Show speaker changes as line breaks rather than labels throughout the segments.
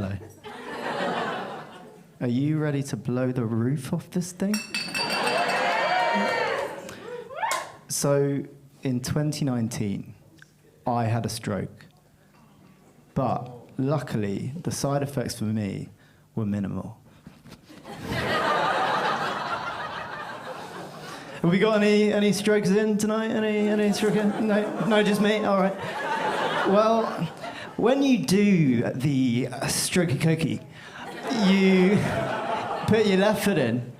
Hello. Are you ready to blow the roof off this thing? So, in 2019, I had a stroke. But, luckily, the side effects for me were minimal. Have we got any strokes in tonight? Any stroke in? No, just me? All right. Well, when you do the strokey cokey, you put your left foot in,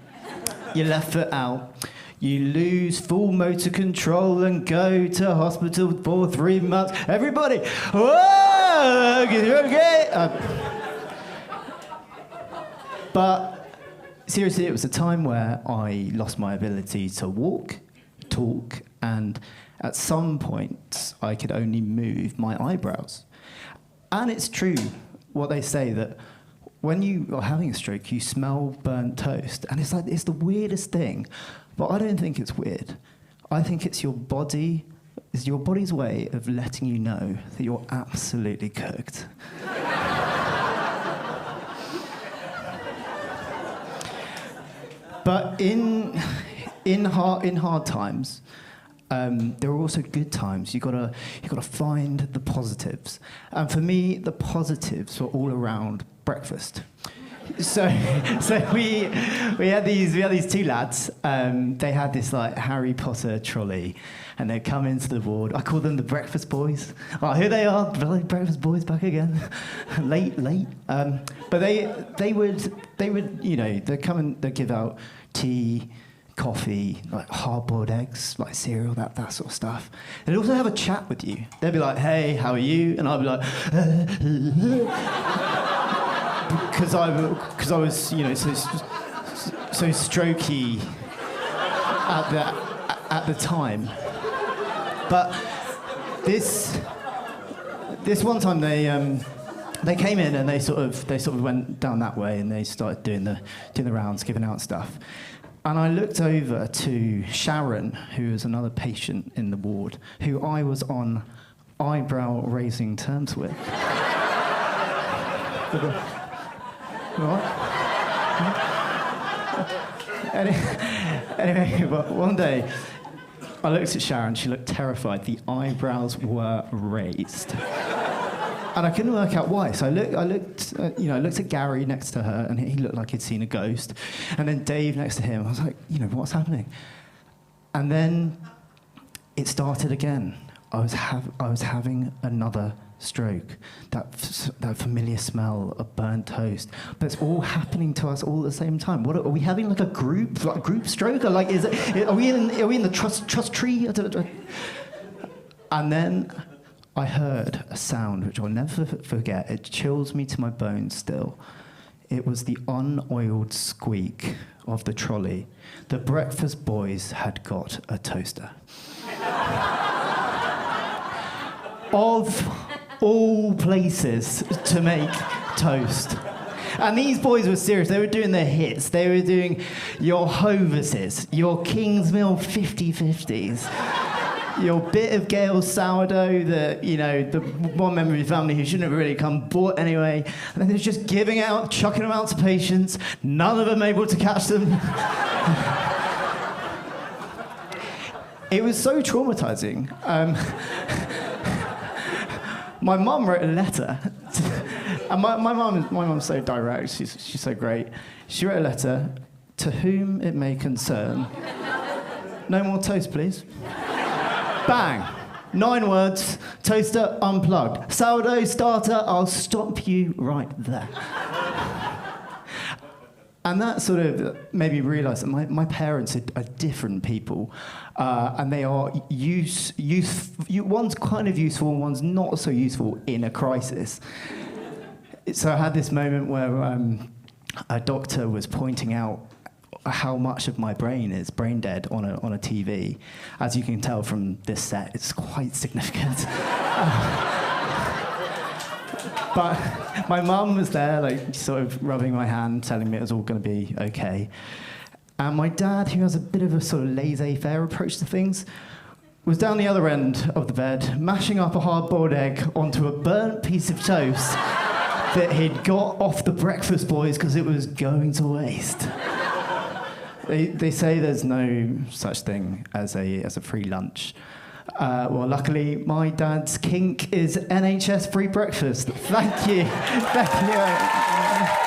your left foot out, you lose full motor control and go to hospital for 3 months. Everybody, whoa, okay. But seriously, it was a time where I lost my ability to walk, talk, and at some point, I could only move my eyebrows. And it's true what they say, that when you are having a stroke, you smell burnt toast. And it's like, it's the weirdest thing. But I don't think it's weird. I think it's your body's way of letting you know that you're absolutely cooked. But in hard times, there are also good times. You gotta find the positives. And for me, the positives were all around breakfast. So we had these two lads. They had this like Harry Potter trolley, and they'd come into the ward. I call them the breakfast boys. Oh, here they are, breakfast boys back again. late. But they would they'd come and they'd give out tea, coffee, like hard-boiled eggs, like cereal, that sort of stuff. They'd also have a chat with you. They'd be like, "Hey, how are you?" And I'd be like, because I was, so strokey at the time. But this one time they came in and they sort of went down that way and they started doing the rounds, giving out stuff. And I looked over to Sharon, who was another patient in the ward, who I was on eyebrow-raising terms with. What? Anyway, but one day, I looked at Sharon, she looked terrified. The eyebrows were raised. And I couldn't work out why. So I looked at Gary next to her, and he looked like he'd seen a ghost. And then Dave next to him. I was like, what's happening? And then it started again. I was having another stroke. That familiar smell of burnt toast. But it's all happening to us all at the same time. What are we having? Like a group stroke? Or like are we in the trust tree? And then I heard a sound which I'll never forget. It chills me to my bones still. It was the unoiled squeak of the trolley. The breakfast boys had got a toaster. Of all places to make toast. And these boys were serious. They were doing their hits. They were doing your Hovises, your Kingsmill 50/50s. Your bit of Gale's sourdough that, the one member of your family who shouldn't have really come bought anyway. And then they're just giving out, chucking them out to patients, none of them able to catch them. It was so traumatizing. My mum wrote a letter. And my mum's so direct, she's so great. She wrote a letter, "To whom it may concern. No more toast, please." Bang. 9 words, toaster unplugged. Sourdough starter, I'll stop you right there. And that sort of made me realise that my parents are different people. And they are one's kind of useful and one's not so useful in a crisis. So I had this moment where a doctor was pointing out how much of my brain is brain dead on a TV. As you can tell from this set, it's quite significant. But my mum was there, like, sort of rubbing my hand, telling me it was all going to be okay. And my dad, who has a bit of a sort of laissez-faire approach to things, was down the other end of the bed, mashing up a hard-boiled egg onto a burnt piece of toast that he'd got off the breakfast boys because it was going to waste. They say there's no such thing as a free lunch. Well, luckily, my dad's kink is NHS free breakfast. Thank you. Thank you.